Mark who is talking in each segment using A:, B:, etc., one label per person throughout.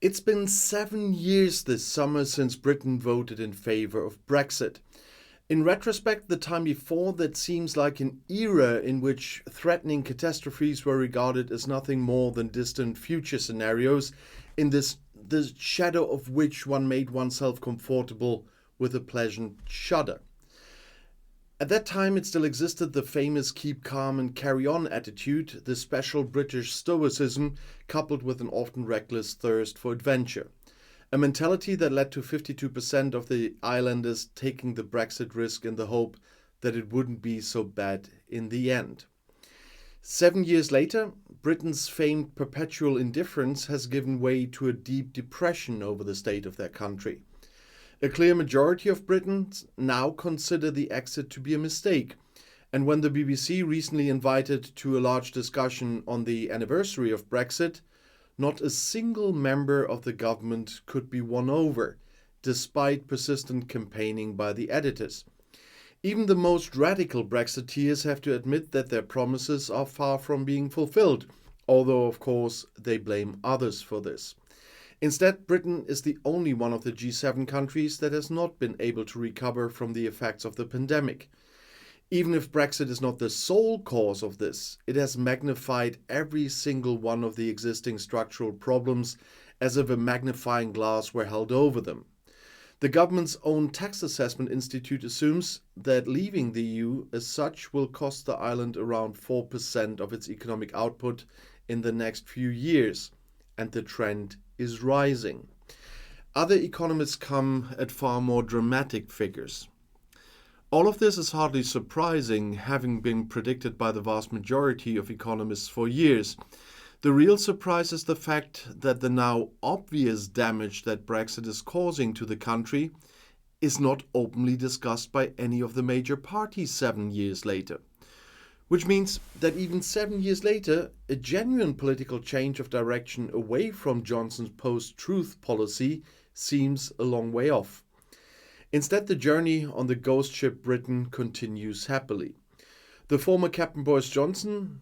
A: It's been 7 years this summer since Britain voted in favour of Brexit. In retrospect, the time before that seems like an era in which threatening catastrophes were regarded as nothing more than distant future scenarios, in the shadow of which one made oneself comfortable with a pleasant shudder. At that time, it still existed the famous keep calm and carry on attitude, the special British stoicism, coupled with an often reckless thirst for adventure. A mentality that led to 52% of the islanders taking the Brexit risk in the hope that it wouldn't be so bad in the end. 7 years later, Britain's famed perpetual indifference has given way to a deep depression over the state of their country. A clear majority of Britons now consider the exit to be a mistake, and when the BBC recently invited to a large discussion on the anniversary of Brexit, not a single member of the government could be won over, despite persistent campaigning by the editors. Even the most radical Brexiteers have to admit that their promises are far from being fulfilled, although of course they blame others for this. Instead, Britain is the only one of the G7 countries that has not been able to recover from the effects of the pandemic. Even if Brexit is not the sole cause of this, it has magnified every single one of the existing structural problems as if a magnifying glass were held over them. The government's own tax assessment institute assumes that leaving the EU as such will cost the island around 4% of its economic output in the next few years, and the trend is rising. Other economists come at far more dramatic figures. All of this is hardly surprising, having been predicted by the vast majority of economists for years. The real surprise is the fact that the now obvious damage that Brexit is causing to the country is not openly discussed by any of the major parties 7 years later. Which means that even 7 years later, a genuine political change of direction away from Johnson's post-truth policy seems a long way off. Instead, the journey on the ghost ship Britain continues happily. The former Captain Boris Johnson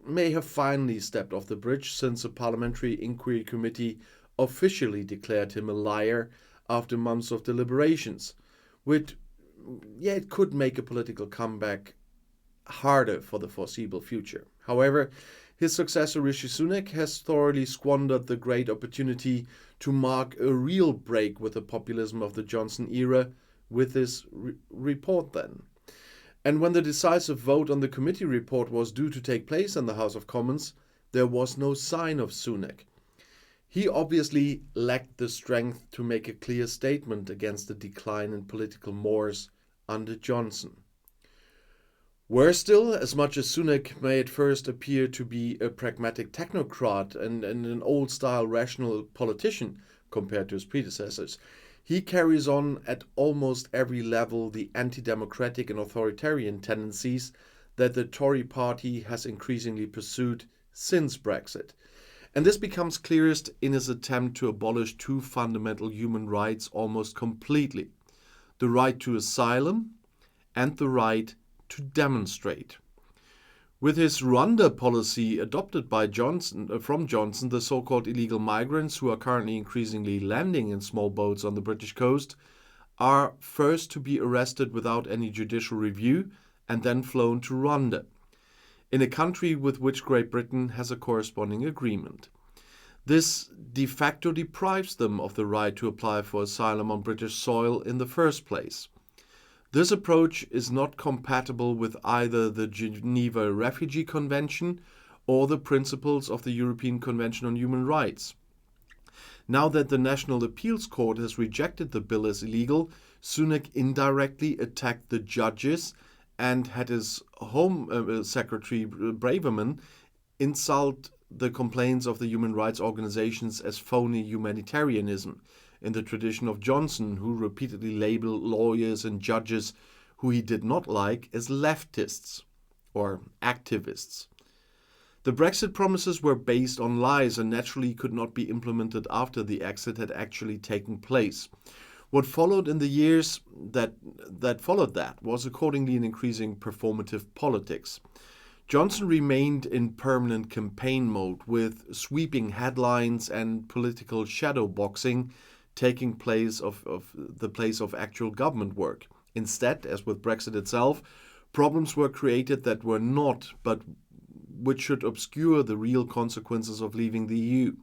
A: may have finally stepped off the bridge since a parliamentary inquiry committee officially declared him a liar after months of deliberations, which, it could make a political comeback harder for the foreseeable future. However, his successor Rishi Sunak has thoroughly squandered the great opportunity to mark a real break with the populism of the Johnson era with this report then. And when the decisive vote on the committee report was due to take place in the House of Commons, there was no sign of Sunak. He obviously lacked the strength to make a clear statement against the decline in political mores under Johnson. Worse still, as much as Sunak may at first appear to be a pragmatic technocrat and an old-style rational politician compared to his predecessors, he carries on at almost every level the anti-democratic and authoritarian tendencies that the Tory party has increasingly pursued since Brexit. And this becomes clearest in his attempt to abolish two fundamental human rights almost completely: the right to asylum and the right to demonstrate. With his Rwanda policy adopted by from Johnson, the so-called illegal migrants who are currently increasingly landing in small boats on the British coast are first to be arrested without any judicial review and then flown to Rwanda, in a country with which Great Britain has a corresponding agreement. This de facto deprives them of the right to apply for asylum on British soil in the first place. This approach is not compatible with either the Geneva Refugee Convention or the principles of the European Convention on Human Rights. Now that the National Appeals Court has rejected the bill as illegal, Sunak indirectly attacked the judges and had his Home Secretary Braverman insult the complaints of the human rights organizations as phony humanitarianism, in the tradition of Johnson, who repeatedly labeled lawyers and judges who he did not like as leftists or activists. The Brexit promises were based on lies and naturally could not be implemented after the exit had actually taken place. What followed in the years that followed that was accordingly an increasing performative politics. Johnson remained in permanent campaign mode, with sweeping headlines and political shadowboxing taking place of the place of actual government work. Instead, as with Brexit itself, problems were created that were not, but which should obscure the real consequences of leaving the EU.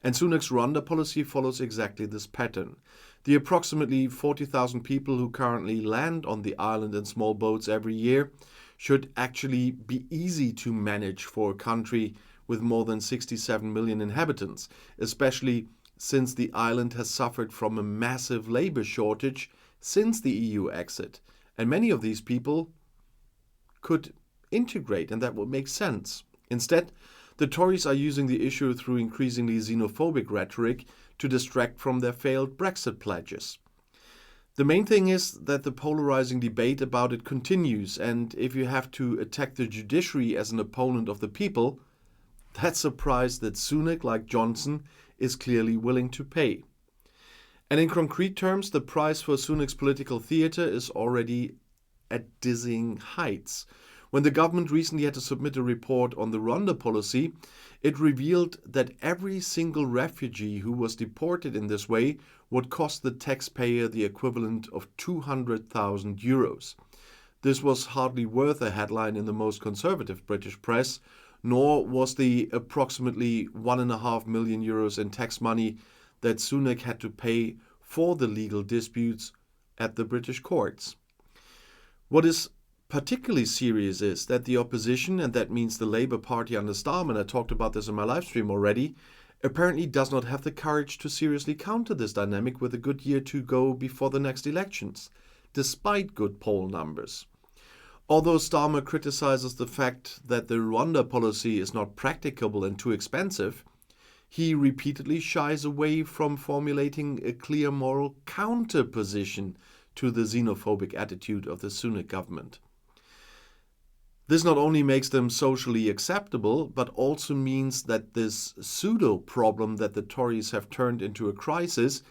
A: And Sunak's Rwanda policy follows exactly this pattern. The approximately 40,000 people who currently land on the island in small boats every year should actually be easy to manage for a country with more than 67 million inhabitants, especially since the island has suffered from a massive labor shortage since the EU exit. And many of these people could integrate, and that would make sense. Instead, the Tories are using the issue through increasingly xenophobic rhetoric to distract from their failed Brexit pledges. The main thing is that the polarizing debate about it continues, and if you have to attack the judiciary as an opponent of the people, that's a price that Sunak, like Johnson, is clearly willing to pay. And in concrete terms, the price for Sunak's political theatre is already at dizzying heights. When the government recently had to submit a report on the Rwanda policy, it revealed that every single refugee who was deported in this way would cost the taxpayer the equivalent of 200,000 euros. This was hardly worth a headline in the most conservative British press, nor was the approximately 1.5 million euros in tax money that Sunak had to pay for the legal disputes at the British courts. What is particularly serious is that the opposition, and that means the Labour Party under Starmer, I talked about this in my live stream already, apparently does not have the courage to seriously counter this dynamic with a good year to go before the next elections, despite good poll numbers. Although Starmer criticizes the fact that the Rwanda policy is not practicable and too expensive, he repeatedly shies away from formulating a clear moral counter-position to the xenophobic attitude of the Sunak government. This not only makes them socially acceptable, but also means that this pseudo-problem that the Tories have turned into a crisis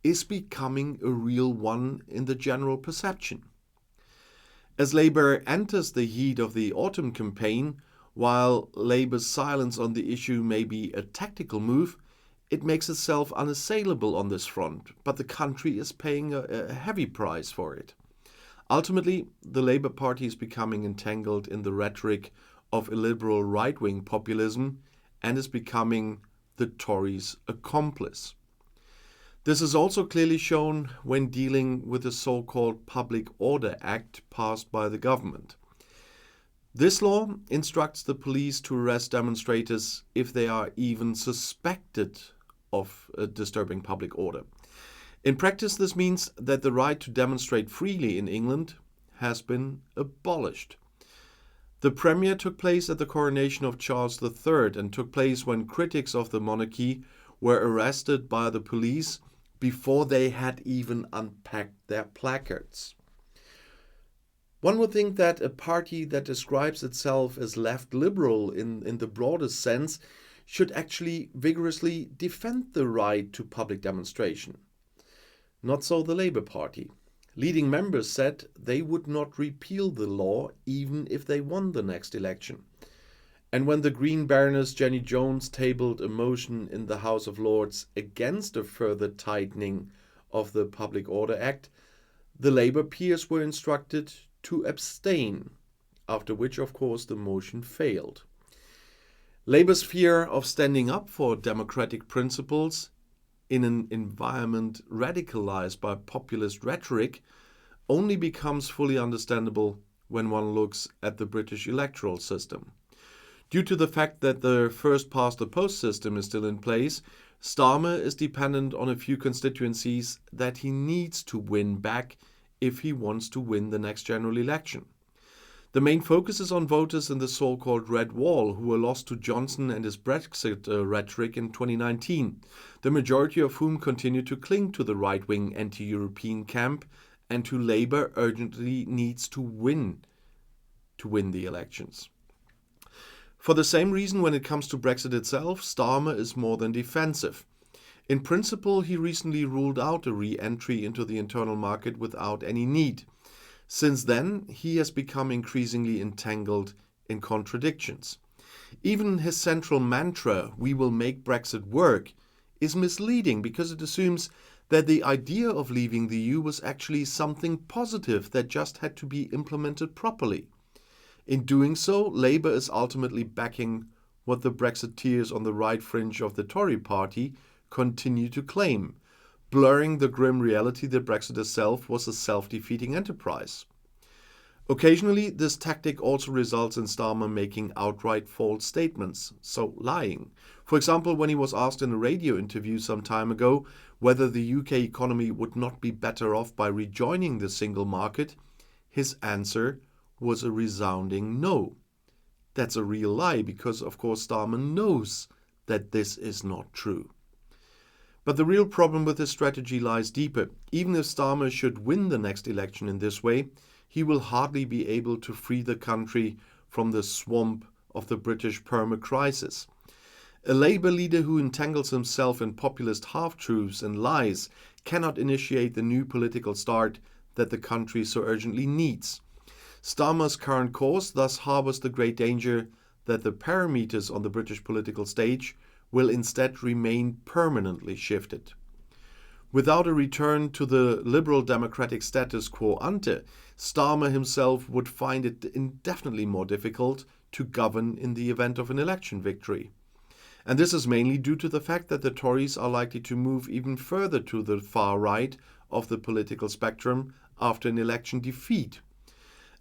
A: is becoming a real one in the general perception. As Labour enters the heat of the autumn campaign, while Labour's silence on the issue may be a tactical move, it makes itself unassailable on this front, but the country is paying a heavy price for it. Ultimately, the Labour Party is becoming entangled in the rhetoric of illiberal right-wing populism and is becoming the Tories' accomplice. This is also clearly shown when dealing with the so-called Public Order Act passed by the government. This law instructs the police to arrest demonstrators if they are even suspected of disturbing public order. In practice, this means that the right to demonstrate freely in England has been abolished. The premiere took place at the coronation of Charles III and took place when critics of the monarchy were arrested by the police before they had even unpacked their placards. One would think that a party that describes itself as left liberal in the broadest sense should actually vigorously defend the right to public demonstration. Not so the Labour Party. Leading members said they would not repeal the law even if they won the next election. And when the Green Baroness Jenny Jones tabled a motion in the House of Lords against a further tightening of the Public Order Act, the Labour peers were instructed to abstain, after which, of course, the motion failed. Labour's fear of standing up for democratic principles in an environment radicalized by populist rhetoric only becomes fully understandable when one looks at the British electoral system. Due to the fact that the first-past-the-post system is still in place, Starmer is dependent on a few constituencies that he needs to win back if he wants to win the next general election. The main focus is on voters in the so-called Red Wall, who were lost to Johnson and his Brexit rhetoric in 2019, the majority of whom continue to cling to the right-wing anti-European camp and who Labour urgently needs to win the elections. For the same reason, when it comes to Brexit itself, Starmer is more than defensive. In principle, he recently ruled out a re-entry into the internal market without any need. Since then, he has become increasingly entangled in contradictions. Even his central mantra, "We will make Brexit work," is misleading because it assumes that the idea of leaving the EU was actually something positive that just had to be implemented properly. In doing so, Labour is ultimately backing what the Brexiteers on the right fringe of the Tory party continue to claim, blurring the grim reality that Brexit itself was a self-defeating enterprise. Occasionally, this tactic also results in Starmer making outright false statements, so lying. For example, when he was asked in a radio interview some time ago whether the UK economy would not be better off by rejoining the single market, his answer was a resounding no. That's a real lie because, of course, Starmer knows that this is not true. But the real problem with this strategy lies deeper. Even if Starmer should win the next election in this way, he will hardly be able to free the country from the swamp of the British perma-crisis. A Labour leader who entangles himself in populist half-truths and lies cannot initiate the new political start that the country so urgently needs. Starmer's current course thus harbours the great danger that the parameters on the British political stage will instead remain permanently shifted. Without a return to the liberal democratic status quo ante, Starmer himself would find it indefinitely more difficult to govern in the event of an election victory. And this is mainly due to the fact that the Tories are likely to move even further to the far right of the political spectrum after an election defeat.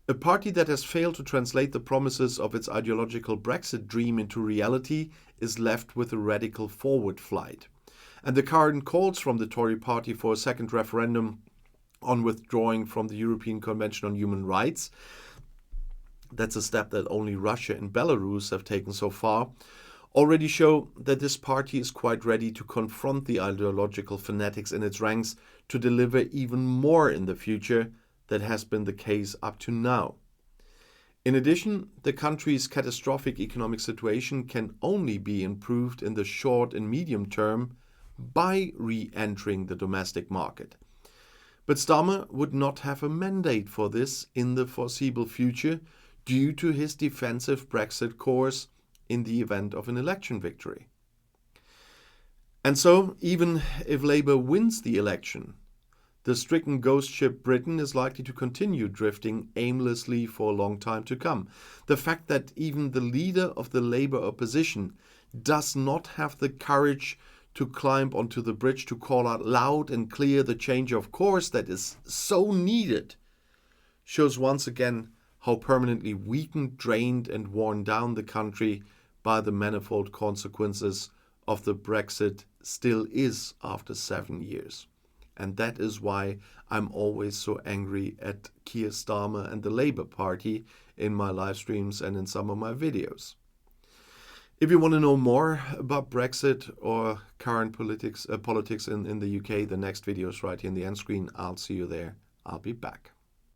A: A party that has failed to translate the promises of its ideological Brexit dream into reality is left with a radical forward flight. And the current calls from the Tory party for a second referendum on withdrawing from the European Convention on Human Rights, that's a step that only Russia and Belarus have taken so far, already show that this party is quite ready to confront the ideological fanatics in its ranks to deliver even more in the future than has been the case up to now. In addition, the country's catastrophic economic situation can only be improved in the short and medium term by re-entering the domestic market. But Starmer would not have a mandate for this in the foreseeable future due to his defensive Brexit course in the event of an election victory. And so, even if Labour wins the election, the stricken ghost ship Britain is likely to continue drifting aimlessly for a long time to come. The fact that even the leader of the Labour opposition does not have the courage to climb onto the bridge to call out loud and clear the change of course that is so needed shows once again how permanently weakened, drained and worn down the country by the manifold consequences of the Brexit still is after 7 years. And that is why I'm always so angry at Keir Starmer and the Labour Party in my live streams and in some of my videos. If you want to know more about Brexit or current politics in the UK, the next video is right here in the end screen. I'll see you there. I'll be back.